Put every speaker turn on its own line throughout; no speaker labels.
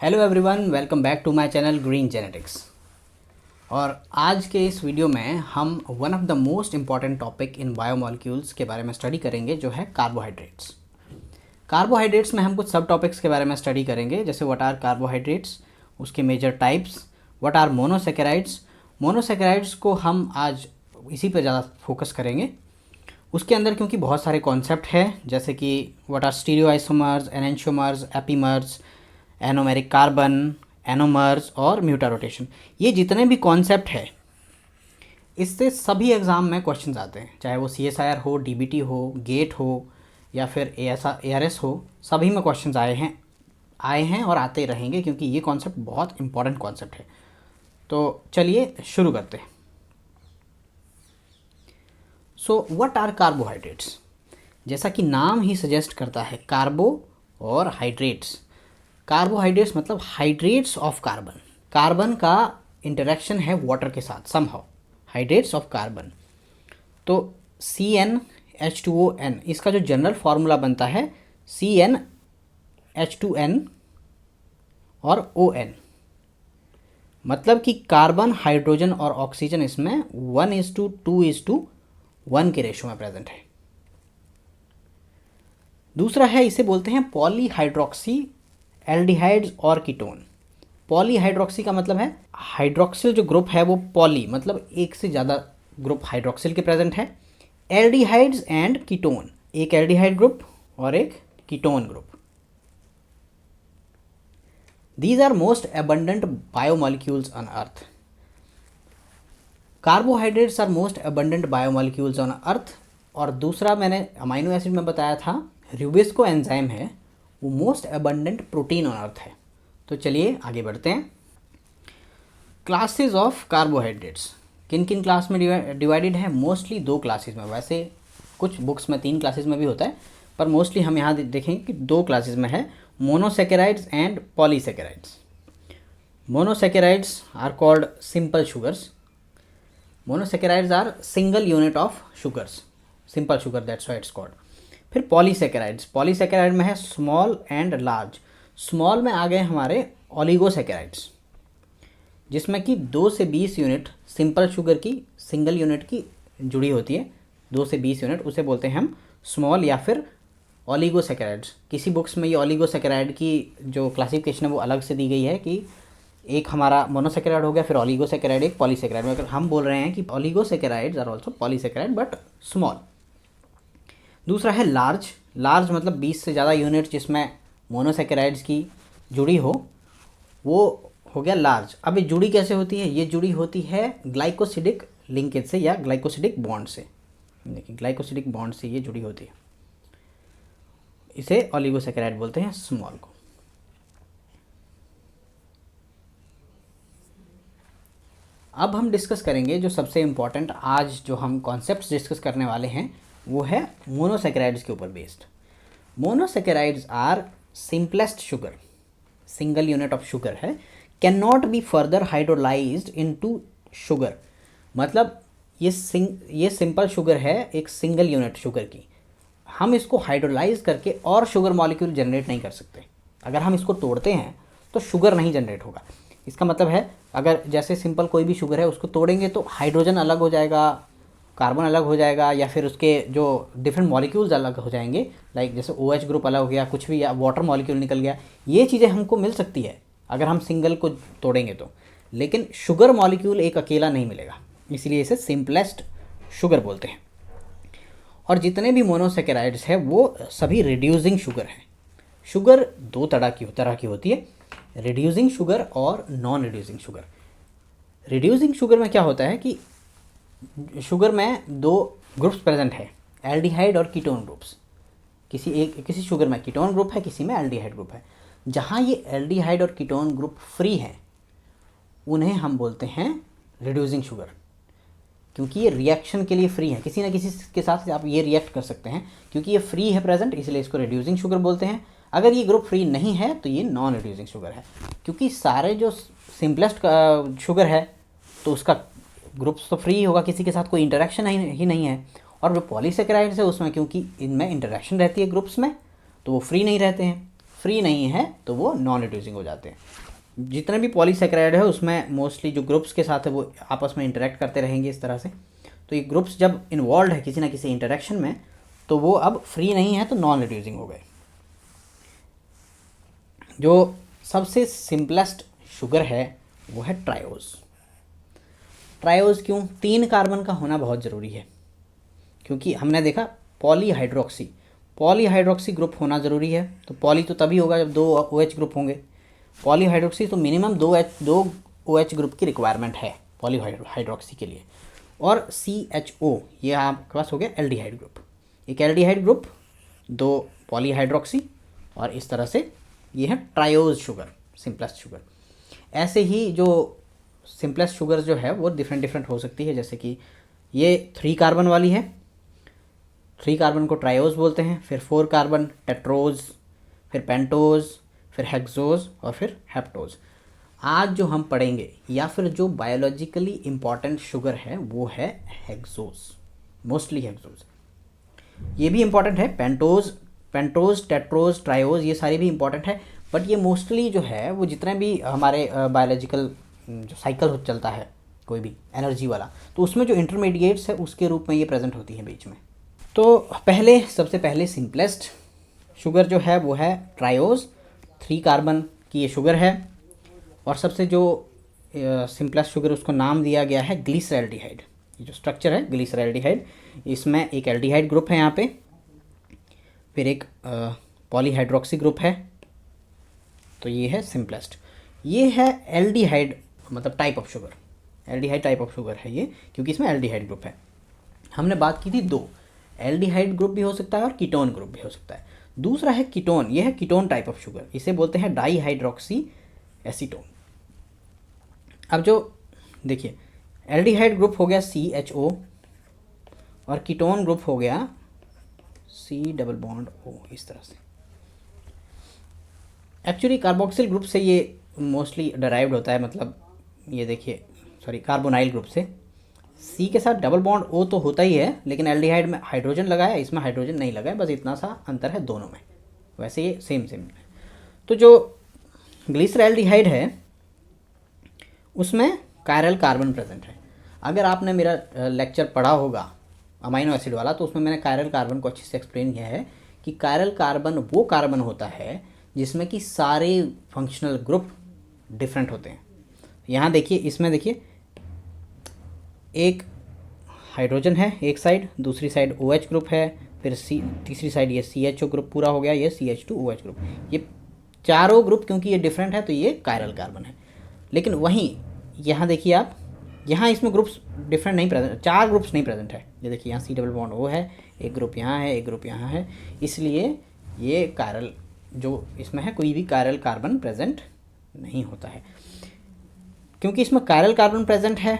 Hello everyone, welcome back to my channel green genetics. और आज के इस वीडियो में हम one of the most important topic in biomolecules के बारे में स्टडी करेंगे, जो है कार्बोहाइड्रेट्स। कार्बोहाइड्रेट्स में हम कुछ सब टॉपिक्स के बारे में स्टडी करेंगे, जैसे व्हाट आर कार्बोहाइड्रेट्स, उसके major types, what are monosaccharides. Monosaccharides को हम आज इसी पर ज़्यादा फोकस करेंगे। उसके अंदर क्योंकि बहुत सारे कॉन्सेप्ट हैं, जैसे कि what are stereoisomers, enantiomers, epimers, anomeric carbon, anomers और म्यूटारोटेशन। ये जितने भी कॉन्सेप्ट है, इससे सभी एग्ज़ाम में क्वेश्चंस आते हैं, चाहे वो CSIR हो, DBT हो, गेट हो या फिर ARS हो। सभी में क्वेश्चंस आए हैं और आते रहेंगे, क्योंकि ये कॉन्सेप्ट बहुत इंपॉर्टेंट कॉन्सेप्ट है। तो चलिए शुरू करते हैं। So what are carbohydrates? जैसा कि नाम ही सजेस्ट करता है, कार्बो और हाइड्रेट्स। कार्बोहाइड्रेट्स मतलब हाइड्रेट्स ऑफ कार्बन। कार्बन का इंटरेक्शन है वाटर के साथ समहाउ, हाइड्रेट्स ऑफ कार्बन। तो CnH2ON, इसका जो जनरल फार्मूला बनता है CnH2n और ON, मतलब कि कार्बन, हाइड्रोजन और ऑक्सीजन इसमें 1:2:1 के रेशो में प्रेजेंट है। दूसरा है, इसे बोलते हैं पॉलीहाइड्रोक्सी एल्डिहाइड्स और कीटोन। पॉलीहाइड्रोक्सी का मतलब है हाइड्रोक्सिल जो ग्रुप है वो पॉली मतलब एक से ज़्यादा ग्रुप हाइड्रोक्सिल के प्रेजेंट है। एल्डिहाइड्स एंड कीटोन, एक एल्डिहाइड ग्रुप और एक ketone group. These are most abundant biomolecules on earth. Carbohydrates are most abundant biomolecules on earth. और दूसरा मैंने अमाइनो एसिड में बताया था, रूबिस्को एंजाइम है, वो most abundant protein on earth है। तो चलिए आगे बढ़ते हैं। क्लासेस ऑफ कार्बोहाइड्रेट्स किन किन क्लास में डिवाइडेड है? मोस्टली 2 क्लासेस में। वैसे कुछ बुक्स में 3 क्लासेस में भी होता है, पर मोस्टली हम यहाँ देखेंगे कि 2 क्लासेस में है, monosaccharides and polysaccharides. Monosaccharides are called simple sugars. Monosaccharides are single unit of sugars, simple sugar, that's why it's called. फिर पॉलीसेकेराइड्स, पॉलीसेकेराइड में है स्मॉल एंड लार्ज। स्मॉल में आ गए हमारे ओलिगोसेकेराइड्स, जिसमें कि 2 से 20 यूनिट सिंपल शुगर की सिंगल यूनिट की जुड़ी होती है। 2 से 20 यूनिट, उसे बोलते हैं हम स्मॉल या फिर ओलिगोसेकेराइड्स। किसी बुक्स में ये ओलिगोसेकेराइड की जो क्लासिफिकेशन है वो अलग से दी गई है कि एक हमारा मोनोसेकेराइड हो गया, फिर ओलिगोसेकेराइड, एक पॉलीसेकेराइड। मगर हम बोल रहे हैं कि oligosaccharides are also polysaccharide but small. दूसरा है लार्ज। लार्ज मतलब 20 से ज़्यादा यूनिट जिसमें मोनोसेकेराइड्स की जुड़ी हो, वो हो गया लार्ज। अब ये जुड़ी कैसे होती है? ये जुड़ी होती है ग्लाइकोसिडिक लिंकेज से या ग्लाइकोसिडिक बॉन्ड से। देखिए, ग्लाइकोसिडिक बॉन्ड से ये जुड़ी होती है, इसे ओलिगोसेकेराइड बोलते हैं, स्मॉल को। अब हम डिस्कस करेंगे जो सबसे इम्पॉर्टेंट, आज जो हम कॉन्सेप्ट्स डिस्कस करने वाले हैं वो है मोनोसेकेराइड्स के ऊपर based. Monosaccharides are simplest sugar, single unit of sugar है, cannot be further hydrolysed into sugar. मतलब ये सिंपल शुगर है, एक सिंगल यूनिट शुगर की, हम इसको हाइड्रोलाइज करके और शुगर मॉलिक्यूल जनरेट नहीं कर सकते। अगर हम इसको तोड़ते हैं तो शुगर नहीं जनरेट होगा। इसका मतलब है, अगर जैसे सिंपल कोई भी शुगर है उसको तोड़ेंगे तो हाइड्रोजन अलग हो जाएगा, कार्बन अलग हो जाएगा, या फिर उसके जो डिफरेंट मॉलिक्यूल्स अलग हो जाएंगे, लाइक जैसे OH ग्रुप अलग हो गया, कुछ भी, या वाटर मॉलिक्यूल निकल गया। ये चीज़ें हमको मिल सकती है अगर हम सिंगल को तोड़ेंगे तो, लेकिन शुगर मॉलिक्यूल एक अकेला नहीं मिलेगा, इसलिए इसे सिंपलेस्ट शुगर बोलते हैं। और जितने भी मोनोसेकेराइड्स है वो सभी रिड्यूसिंग शुगर हैं। शुगर 2 तरह की होती है, रिड्यूसिंग शुगर और non reducing sugar. Reducing sugar में क्या होता है कि शुगर में 2 ग्रुप्स प्रेजेंट है, एल्डिहाइड और कीटोन ग्रुप्स। किसी शुगर में कीटोन ग्रुप है, किसी में एल्डिहाइड ग्रुप है। जहाँ ये एल्डिहाइड और कीटोन ग्रुप फ्री हैं, उन्हें हम बोलते हैं रिड्यूसिंग शुगर, क्योंकि ये रिएक्शन के लिए फ्री है, किसी न किसी के साथ आप ये रिएक्ट कर सकते हैं। क्योंकि ये फ्री है प्रेजेंट, इसलिए इसको रिड्यूसिंग शुगर बोलते हैं। अगर ये ग्रुप फ्री नहीं है तो ये नॉन रिड्यूसिंग शुगर है, क्योंकि सारे जो सिंपलेस्ट शुगर है तो उसका ग्रुप्स तो फ्री होगा, किसी के साथ कोई इंटरेक्शन ही नहीं है। और जो पॉलीसेकेराइड्स है उसमें क्योंकि इनमें इंटरेक्शन रहती है ग्रुप्स में, तो वो फ्री नहीं रहते हैं। फ्री नहीं है तो वो नॉन रिड्यूसिंग हो जाते हैं। जितने भी पॉलीसेकेराइड है उसमें मोस्टली जो ग्रुप्स के साथ है वो आपस में इंटरेक्ट करते रहेंगे इस तरह से। तो ये ग्रुप्स जब इन्वॉल्व है किसी ना किसी इंटरेक्शन में तो वो अब फ्री नहीं है तो नॉन रिड्यूसिंग हो गए। जो सबसे सिंपलेस्ट शुगर है वो है ट्रायोज। ट्रायोज क्यों? 3 कार्बन का होना बहुत ज़रूरी है, क्योंकि हमने देखा पॉलीहाइड्रोक्सी ग्रुप होना ज़रूरी है। तो पॉली तो तभी होगा जब 2 OH ग्रुप होंगे। पॉलीहाइड्रोक्सी तो मिनिमम 2 OH ग्रुप की रिक्वायरमेंट है पॉलीहाइड्रोक्सी के लिए। और CHO ये आपके पास हो गया एल्डिहाइड ग्रुप। एक एल्डिहाइड ग्रुप, 2 पॉलीहाइड्रोक्सी, और इस तरह से ये है ट्रायोज शुगर, सिंपलेस्ट शुगर। ऐसे ही जो सिंपलेस्ट शुगर जो है वो डिफरेंट हो सकती है, जैसे कि ये 3 कार्बन वाली है, 3 कार्बन को ट्रायोज बोलते हैं। फिर 4 कार्बन टेट्रोज, फिर पेंटोज, फिर हेक्सोज और फिर हेप्टोज। आज जो हम पढ़ेंगे या फिर जो बायोलॉजिकली इम्पॉर्टेंट शुगर है वो है हेक्सोज, मोस्टली हेक्सोज। ये भी इम्पॉर्टेंट है, पेंटोज, टेट्रोज, ट्रायोज ये सारे भी इम्पॉर्टेंट है, बट ये मोस्टली जो है वो जितने भी हमारे बायोलॉजिकल जो साइकिल चलता है कोई भी एनर्जी वाला, तो उसमें जो इंटरमीडिएट्स है उसके रूप में ये प्रेजेंट होती है बीच में। तो सबसे पहले सिंपलेस्ट शुगर जो है वो है ट्रायोज, 3 कार्बन की ये शुगर है। और सबसे जो सिंपलेस्ट शुगर उसको नाम दिया गया है ग्लिसरैल्डिहाइड। ये जो स्ट्रक्चर है ग्लिसरैल्डिहाइड, इसमें एक एल्डिहाइड ग्रुप है यहाँ पे, फिर एक पॉलीहाइड्रोक्सी ग्रुप है, तो ये है सिंपलेस्ट। ये है एल्डिहाइड मतलब type of sugar, aldehyde type of sugar है ये, क्योंकि इसमें एल्डिहाइड ग्रुप है। हमने बात की थी 2, एल्डिहाइड ग्रुप भी हो सकता है और कीटोन ग्रुप भी हो सकता है। दूसरा है कीटोन, ये है कीटोन टाइप ऑफ शुगर, इसे बोलते हैं डाईहाइड्रोक्सी एसीटोन। अब जो देखिए एल्डिहाइड ग्रुप हो गया CHO और कीटोन ग्रुप हो गया C+O, इस तरह से। एक्चुअली कार्बोक्सिल ग्रुप से ये मोस्टली डराइव्ड होता है, मतलब ये देखिए कार्बोनाइल ग्रुप से। C के साथ O तो होता ही है, लेकिन एल्डिहाइड में हाइड्रोजन लगाया, इसमें हाइड्रोजन नहीं लगाया, बस इतना सा अंतर है दोनों में, वैसे ये सेम है। तो जो ग्लिसरैल्डिहाइड है उसमें कायरल कार्बन प्रेजेंट है। अगर आपने मेरा लेक्चर पढ़ा होगा अमाइनो एसिड वाला, तो उसमें मैंने कायरल कार्बन को अच्छे से एक्सप्लेन किया है कि कायरल कार्बन वो कार्बन होता है जिसमें कि सारे फंक्शनल ग्रुप डिफरेंट होते हैं। यहाँ देखिए, इसमें देखिए एक हाइड्रोजन है एक साइड, दूसरी साइड OH ग्रुप है, फिर तीसरी साइड ये CHO ग्रुप पूरा हो गया, ये CH2OH ग्रुप। ये चारों ग्रुप क्योंकि ये डिफरेंट है तो ये कायरल कार्बन है। लेकिन वहीं यहाँ देखिए आप, यहाँ इसमें ग्रुप्स डिफरेंट नहीं प्रेजेंट, 4 ग्रुप्स नहीं प्रेजेंट है। ये देखिए यहाँ C+O है, एक ग्रुप यहाँ है, एक ग्रुप यहाँ है, इसलिए ये कायरल जो इसमें है कोई भी कायरल कार्बन प्रेजेंट नहीं होता है। क्योंकि इसमें कायरल कार्बन प्रेजेंट है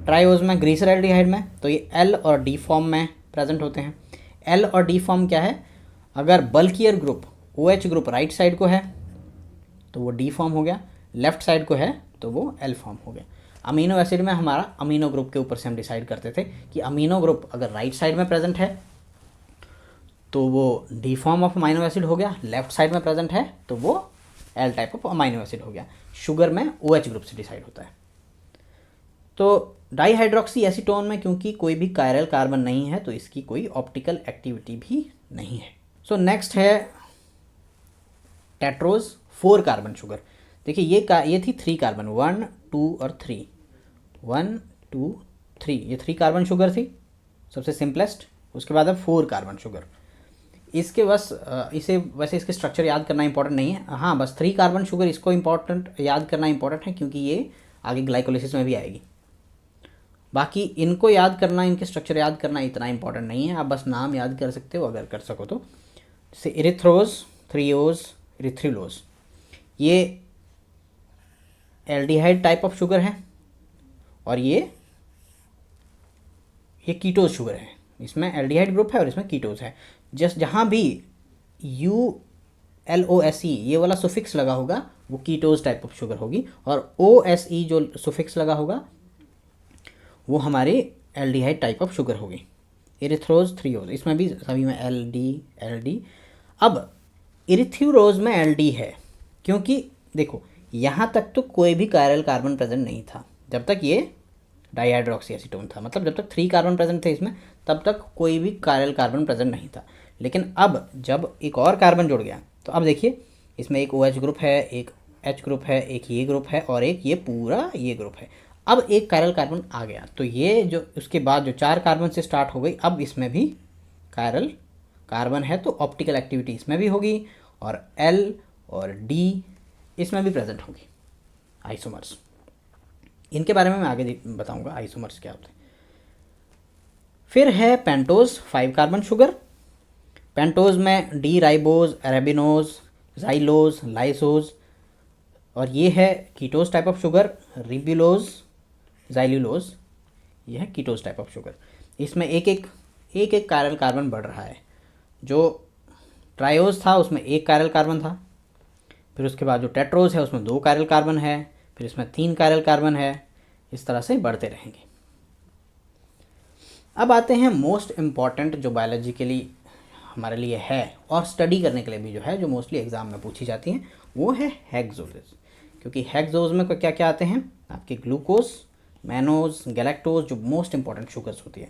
ट्रायोज में, ग्लिसरैल्डिहाइड में, तो ये L और D फॉर्म में प्रेजेंट होते हैं। L और D फॉर्म क्या है? अगर bulkier group OH group right side को है तो वो D फॉर्म हो गया, लेफ्ट साइड को है तो वो L फॉर्म हो गया। अमीनो एसिड में हमारा अमीनो ग्रुप के ऊपर से हम डिसाइड करते थे कि अमीनो ग्रुप अगर राइट साइड में प्रेजेंट है तो वो D form of amino acid हो गया, लेफ्ट साइड में प्रेजेंट है तो वो L type of amino acid हो गया। शुगर में OH ग्रुप से डिसाइड होता है। तो डाईहाइड्रोक्सी एसीटोन में क्योंकि कोई भी कायरल कार्बन नहीं है तो इसकी कोई ऑप्टिकल एक्टिविटी भी नहीं है। सो नेक्स्ट है टेट्रोज, 4 कार्बन शुगर। देखिए ये थी 3 कार्बन, 1 2 और 3, 1 2 3, ये 3 कार्बन शुगर थी सबसे सिंपलेस्ट। उसके बाद है 4 कार्बन शुगर। इसके बस इसे वैसे इसके स्ट्रक्चर याद करना इंपॉर्टेंट नहीं है, हाँ बस 3 कार्बन शुगर इसको याद करना इंपॉर्टेंट है क्योंकि ये आगे ग्लाइकोलिसिस में भी आएगी। बाकी इनको याद करना, इनके स्ट्रक्चर याद करना इतना इंपॉर्टेंट नहीं है, आप बस नाम याद कर सकते हो अगर कर सको तो। जैसे इरिथ्रोज, थ्रियोज, इरिथ्रिलोज, ये एल्डिहाइड टाइप ऑफ शुगर है और ये कीटोज शुगर है। इसमें एल्डिहाइड ग्रुप है और इसमें कीटोज है। जस्ट जहाँ भी ULOSE ये वाला सुफिक्स लगा होगा वो कीटोज टाइप ऑफ शुगर होगी, और OSE जो सुफिक्स लगा होगा वो हमारे एल्डिहाइड टाइप ऑफ शुगर होगी। इरिथ्रोज, थ्रियोज, इसमें भी सभी में LD। अब इरिथ्यूरोज में एल्डी है, क्योंकि देखो यहाँ तक तो कोई भी कायरल कार्बन प्रेजेंट नहीं था जब तक ये डाईहाइड्रोक्सी एसीटोन था, मतलब जब तक 3 कार्बन प्रेजेंट थे इसमें तब तक कोई भी कायरल कार्बन प्रेजेंट नहीं था। लेकिन अब जब एक और कार्बन जुड़ गया तो अब देखिए इसमें एक OH ग्रुप है, एक H ग्रुप है, एक ये ग्रुप है और एक ये पूरा ये ग्रुप है। अब एक कायरल कार्बन आ गया तो ये जो उसके बाद जो 4 कार्बन से स्टार्ट हो गई, अब इसमें भी कायरल कार्बन है तो ऑप्टिकल एक्टिविटी इसमें भी होगी और L और D इसमें भी प्रेजेंट होगी। आइसोमर्स, इनके बारे में मैं आगे बताऊंगा आइसोमर्स क्या होते हैं। फिर है पेंटोज 5 कार्बन शुगर। पेंटोज में D ribose, arabinose, xylose, lyxose और ये है ketose type of sugar, ribulose, xylulose, ये है कीटोज टाइप ऑफ शुगर। इसमें एक एक कायरल कार्बन बढ़ रहा है। जो ट्रायोज था उसमें 1 कायरल कार्बन था, फिर उसके बाद जो टेट्रोज है उसमें 2 कायरल कार्बन है, फिर इसमें 3 कायरल कार्बन है, इस तरह से बढ़ते रहेंगे। अब आते हैं मोस्ट इम्पॉर्टेंट जो बायोलॉजिकली हमारे लिए है और स्टडी करने के लिए भी जो है, जो मोस्टली एग्जाम में पूछी जाती हैं, वो है हेक्सोजेस। क्योंकि हेक्सोज में क्या क्या आते हैं आपके, ग्लूकोज, मैनोज, गैलेक्टोज, जो मोस्ट इंपॉर्टेंट शुगर्स होती है।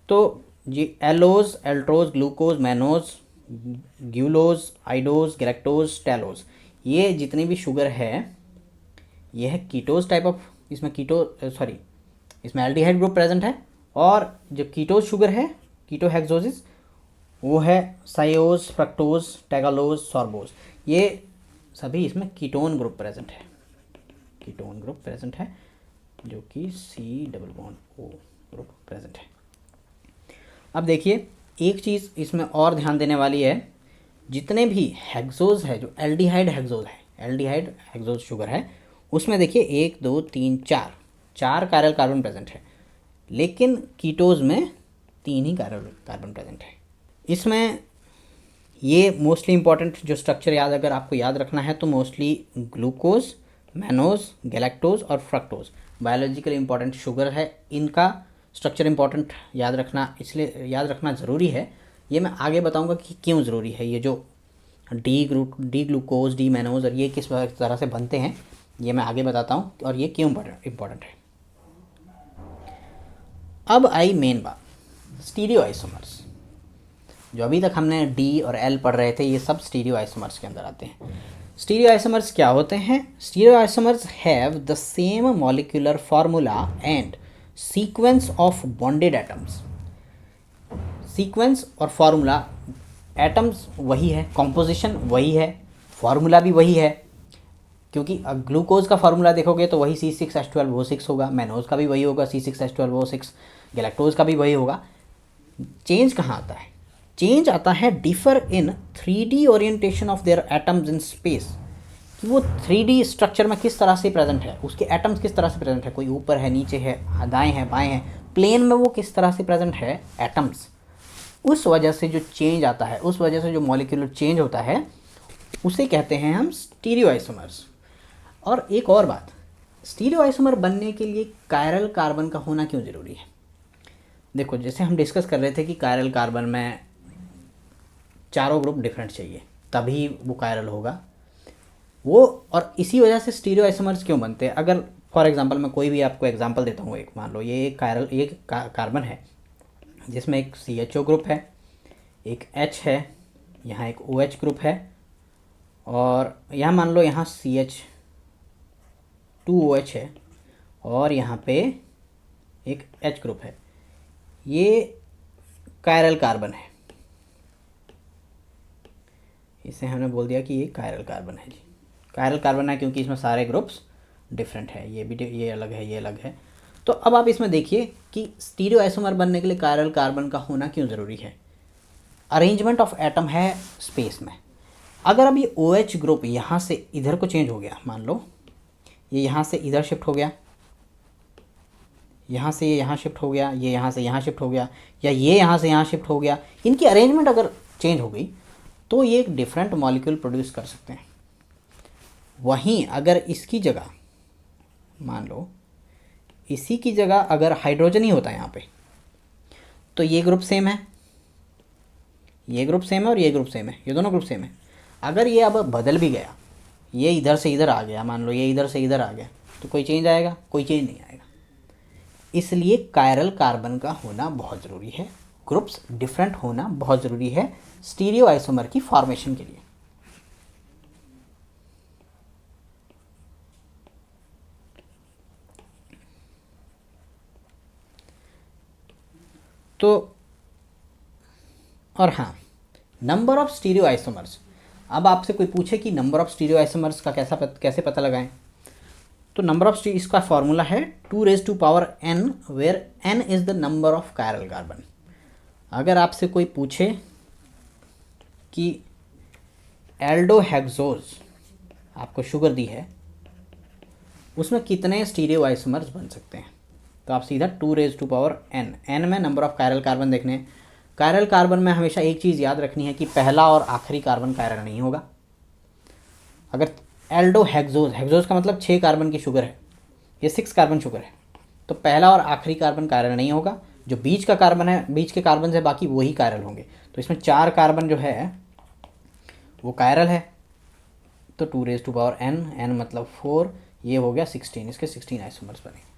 तो जी एलोज, एल्ट्रोज, ग्लूकोज, मैनोज, ग्यूलोज, आइडोज, गैलेक्टोज, टेलोज, ये जितनी भी शुगर है ये है कीटोज टाइप ऑफ, इसमें इसमें एल्डिहाइड ग्रुप प्रेजेंट है। और जो कीटोज शुगर है, कीटो हेक्सोजिस, वो है साइओज, फ्रक्टोज, टैगालोज, सॉर्बोज, ये सभी इसमें कीटोन ग्रुप प्रेजेंट है, कीटोन ग्रुप प्रेजेंट है जो कि C+O ग्रुप प्रेजेंट है। अब देखिए एक चीज़ इसमें और ध्यान देने वाली है, जितने भी हेक्सोज है, जो एल्डिहाइड हेक्सोज है, एल्डिहाइड हेक्सोज शुगर है, उसमें देखिए 1 2 3 4 कायरल कार्बन प्रेजेंट है, लेकिन कीटोज में 3 ही कायरल कार्बन प्रेजेंट है। इसमें ये मोस्टली इंपॉर्टेंट जो स्ट्रक्चर अगर आपको याद रखना है तो मोस्टली ग्लूकोज, मैनोज, गैलेक्टोज और फ्रक्टोज बायोलॉजिकली इंपॉर्टेंट शुगर है। इनका स्ट्रक्चर इंपॉर्टेंट याद रखना, इसलिए याद रखना ज़रूरी है। ये मैं आगे बताऊंगा कि क्यों ज़रूरी है। ये जो डी ग्लूकोज, डी मैनोज और ये किस तरह से बनते हैं ये मैं आगे बताता हूँ और ये क्यों इम्पॉर्टेंट है। अब आई मेन बात, स्टीरियो आइसोमर्स। जो अभी तक हमने डी और एल पढ़ रहे थे ये सब स्टीरियो आइसोमर्स के अंदर आते हैं। स्टीरियो आइसोमर्स क्या होते हैं? Stereo isomers have the same molecular formula and sequence of bonded atoms. Sequence और फार्मूला, एटम्स वही है, कॉम्पोजिशन वही है, फार्मूला भी वही है। क्योंकि ग्लूकोज का फार्मूला देखोगे तो वही C6H12O6 होगा, मैनोज का भी वही होगा C6H12O6, गैलेक्टोज का भी वही होगा। चेंज कहाँ आता है? चेंज आता है differ in 3D orientation of their atoms in space, कि वो 3D स्ट्रक्चर में किस तरह से प्रेजेंट है, उसके एटम्स किस तरह से प्रेजेंट है, कोई ऊपर है, नीचे है, दाएं है, बाएं है, प्लेन में वो किस तरह से प्रेजेंट है एटम्स। उस वजह से जो चेंज आता है, उस वजह से जो मॉलिक्यूलर चेंज होता है उसे कहते हैं हम स्टीरियो आइसोमर्स। और एक और बात, स्टीरियो आइसोमर बनने के लिए कायरल कार्बन का होना क्यों ज़रूरी है? देखो जैसे हम डिस्कस कर रहे थे कि कायरल कार्बन में चारों ग्रुप डिफरेंट चाहिए तभी वो कायरल होगा वो, और इसी वजह से स्टीरियो आइसोमर्स क्यों बनते हैं। अगर फॉर एग्जांपल मैं कोई भी आपको एग्जांपल देता हूँ, एक मान लो ये एक कार्बन है जिसमें एक CHO ग्रुप है, एक H है, यहाँ एक OH ग्रुप है और यहाँ मान लो यहाँ CH2OH है और यहाँ पे एक H ग्रुप है। ये कायरल कार्बन है, इसे हमने बोल दिया कि ये कायरल कार्बन है जी। कायरल कार्बन है क्योंकि इसमें सारे ग्रुप्स डिफरेंट है, ये अलग है, ये अलग है। तो अब आप इसमें देखिए कि स्टीरियो आइसोमर बनने के लिए कायरल कार्बन का होना क्यों ज़रूरी है। अरेंजमेंट ऑफ एटम है स्पेस में। अगर अब ये OH ग्रुप यहाँ से इधर को चेंज हो गया, मान लो ये यहाँ से इधर शिफ्ट हो गया, यहाँ से ये यहाँ शिफ्ट हो गया, ये यहाँ से यहाँ शिफ्ट हो गया, या ये यहाँ से यहाँ शिफ्ट हो गया, इनकी अरेंजमेंट अगर चेंज हो गई तो ये एक डिफरेंट मॉलिक्यूल प्रोड्यूस कर सकते हैं। वहीं अगर इसकी जगह मान लो इसी की जगह अगर हाइड्रोजन ही होता है यहाँ पे, तो ये ग्रुप सेम है, ये ग्रुप सेम है और ये ग्रुप सेम है, ये दोनों ग्रुप सेम है। अगर ये अब बदल भी गया, ये इधर से इधर आ गया, मान लो ये इधर से इधर आ गया, तो कोई चेंज आएगा? कोई चेंज नहीं आएगा। इसलिए कायरल कार्बन का होना बहुत ज़रूरी है, ग्रुप्स डिफरेंट होना बहुत ज़रूरी है स्टीरियो आइसोमर की फॉर्मेशन के लिए। तो और हाँ, नंबर ऑफ स्टीरियो आइसोमर्स। अब आपसे कोई पूछे कि नंबर ऑफ स्टीरियो आइसोमर्स का कैसे पता लगाएं, तो नंबर ऑफ इसका फॉर्मूला है 2⁻n, where n is the number of chiral carbon. अगर आपसे कोई पूछे कि एल्डोहेक्सोज आपको शुगर दी है, उसमें कितने स्टीरियो आइसोमर्स बन सकते हैं, तो आप सीधा 2⁻n, n में नंबर ऑफ कायरल कार्बन देखने हैं। कायरल कार्बन में हमेशा एक चीज़ याद रखनी है कि पहला और आखिरी कार्बन कायरल नहीं होगा। अगर एल्डोहेक्सोज, हेक्सोज का मतलब 6 कार्बन की शुगर है, ये 6 कार्बन शुगर है, तो पहला और आखिरी कार्बन कायरल नहीं होगा। जो बीच का कार्बन है, बीच के कार्बन से बाकी वही कायरल होंगे। तो इसमें 4 कार्बन जो है वो कायरल है, तो 2⁻n, n मतलब 4, ये हो गया 16, इसके 16 आइसोमर्स बनेंगे।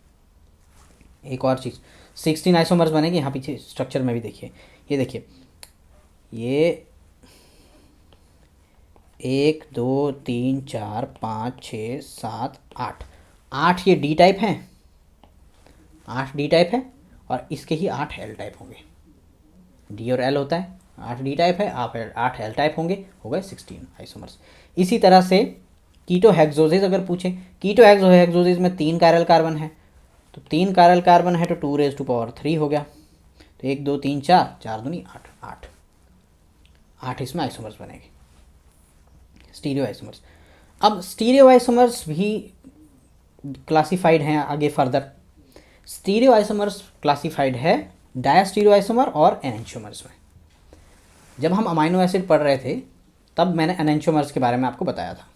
एक और चीज़, 16 आइसोमर्स बनेंगे। यहाँ पीछे स्ट्रक्चर में भी देखिए, ये देखिए, ये 1 2 3 4 5 6 7 8, 8 ये डी टाइप हैं, 8 डी टाइप है, और इसके ही 8 एल टाइप होंगे। डी और एल होता है, 8 डी टाइप है, आप 8 एल टाइप होंगे, हो गए 16 आइसोमर्स। इसी तरह से कीटोहेक्सोजेज अगर पूछें, कीटोहेक्सोजेज में 3 कायरल कार्बन है, तो 3 कायरल कार्बन है तो 2⁻³ हो गया, तो 1 2 3 4, 4 दूनी 8, 8 इसमें आइसोमर्स बनेंगे, स्टीरियो आइसोमर्स। अब स्टीरियो आइसोमर्स भी क्लासिफाइड हैं आगे फर्दर। स्टीरियो आइसोमर्स क्लासिफाइड है डायस्टीरियो आइसोमर और एनेंटियोमर्स में। जब हम अमाइनो एसिड पढ़ रहे थे तब मैंने एनेंटियोमर्स के बारे में आपको बताया था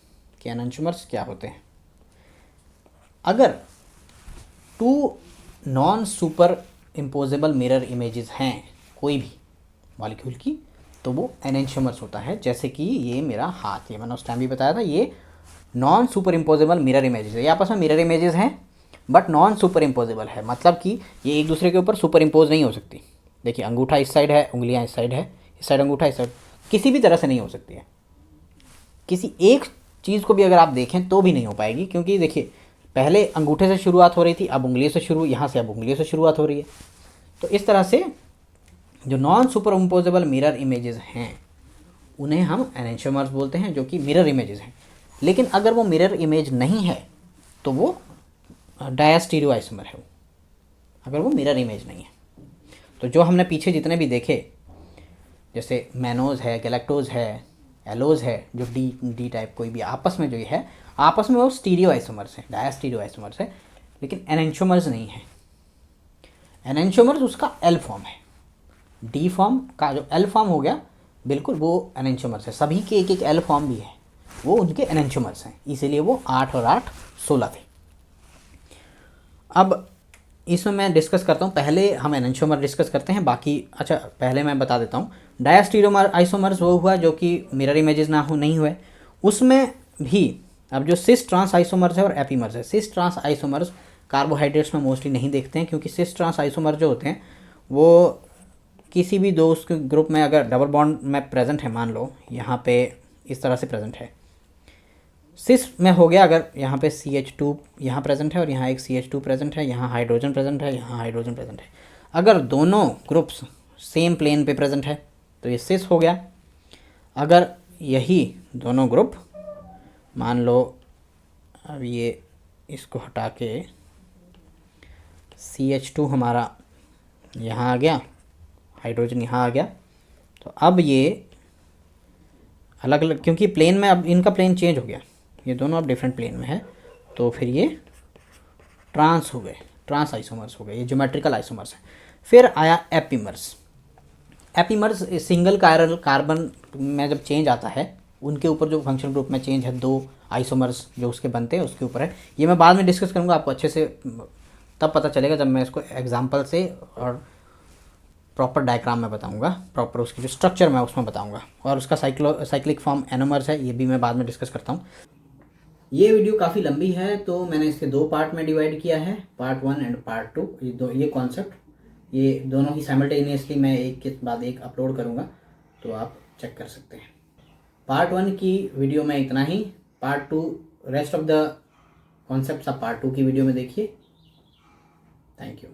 कि एनेंटियोमर्स क्या होते हैं। अगर 2 non super imposable mirror images हैं कोई भी मॉलिक्यूल की, तो वो एनेंटियोमर्स होता है। जैसे कि ये मेरा हाथ, ये मैंने उस टाइम भी बताया था, ये non super imposable mirror images है। ये आपस में मिरर इमेजेस हैं बट नॉन सुपर इम्पोजेबल है, मतलब कि ये एक दूसरे के ऊपर सुपर इम्पोज नहीं हो सकती। देखिए, अंगूठा इस साइड है, उंगलियां इस साइड है, इस साइड अंगूठा, इस साइड, किसी भी तरह से नहीं हो सकती है। किसी एक चीज़ को भी अगर आप देखें तो भी नहीं हो पाएगी, क्योंकि देखिए पहले अंगूठे से शुरुआत हो रही थी, अब उंगलियों से शुरू, यहाँ से अब उंगलियों से शुरुआत हो रही है। तो इस तरह से जो non super imposable mirror images हैं उन्हें हम एनेंटियोमर्स बोलते हैं, जो कि मिरर इमेजेस हैं। लेकिन अगर वो मिरर इमेज नहीं है तो वो डायस्टीरियो आइसोमर है, अगर वो मिरर इमेज नहीं है। तो जो हमने पीछे जितने भी देखे, जैसे मैनोज है, गैलेक्टोज है, एलोज है, जो डी टाइप कोई भी आपस में जो है, आपस में वो स्टीरियो आइसोमर्स है, डायस्टीरियो आइसोमर्स है, लेकिन एनेंटियोमर्स नहीं है। एनेंटियोमर्स उसका एल फॉर्म है, डी फॉर्म का जो एल फॉर्म हो गया, बिल्कुल वो एनेंटियोमर्स है। सभी के एक एक एल फॉर्म भी है, वो उनके एनेंटियोमर्स हैं, इसीलिए वो 8 और 8 16 थे। अब इसमें मैं डिस्कस करता हूँ, पहले हम एनेंटियोमर डिस्कस करते हैं, बाकी अच्छा पहले मैं बता देता हूँ। डायस्टीरियो आइसोमर्स वो हुआ जो कि मिरर इमेजेस नहीं हुए। उसमें भी अब जो सिस ट्रांस आइसोमर्स है और एपीमर्स है, सिस ट्रांस आइसोमर्स कार्बोहाइड्रेट्स में मोस्टली नहीं देखते हैं, क्योंकि सिस ट्रांस आइसोमर जो होते हैं वो किसी भी दो उसके ग्रुप में अगर डबल बॉन्ड में प्रेजेंट है, मान लो यहाँ पे इस तरह से प्रेजेंट है, सिस में हो गया, अगर यहाँ पे CH2 यहाँ प्रेजेंट है और यहाँ एक CH2 प्रेजेंट है, यहाँ हाइड्रोजन प्रेजेंट है, यहाँ हाइड्रोजन प्रेजेंट है, अगर दोनों ग्रुप्स सेम प्लेन पे प्रेजेंट है तो ये सिस हो गया। अगर यही दोनों ग्रुप, मान लो अब ये इसको हटा के CH2 हमारा यहाँ आ गया, हाइड्रोजन यहाँ आ गया, तो अब ये अलग अलग, क्योंकि प्लेन में अब इनका प्लेन चेंज हो गया, ये दोनों अब डिफरेंट प्लेन में है, तो फिर ये ट्रांस हो गए, ट्रांस आइसोमर्स हो गए, ये ज्योमेट्रिकल आइसोमर्स है। फिर आया epimers. Epimers single chiral carbon में जब चेंज आता है, उनके ऊपर जो फंक्शन ग्रुप में चेंज है, 2 आइसोमर्स जो उसके बनते हैं उसके ऊपर है। ये मैं बाद में डिस्कस करूँगा, आपको अच्छे से तब पता चलेगा जब मैं इसको एग्जाम्पल से और प्रॉपर डायग्राम में बताऊंगा, प्रॉपर उसकी जो स्ट्रक्चर मैं उसमें बताऊंगा, और उसका साइक्लिक फॉर्म एनोमर्स है, ये भी मैं बाद में डिस्कस करता हूँ। ये वीडियो काफ़ी लंबी है तो मैंने इसके 2 पार्ट में डिवाइड किया है, पार्ट 1 एंड पार्ट 2। ये कॉन्सेप्ट ये दोनों ही साइमल्टेनियसली मैं एक के बाद एक अपलोड करूँगा, तो आप चेक कर सकते हैं। पार्ट 1 की वीडियो में इतना ही, part 2 rest of the concepts आप पार्ट 2 की वीडियो में देखिए। Thank you.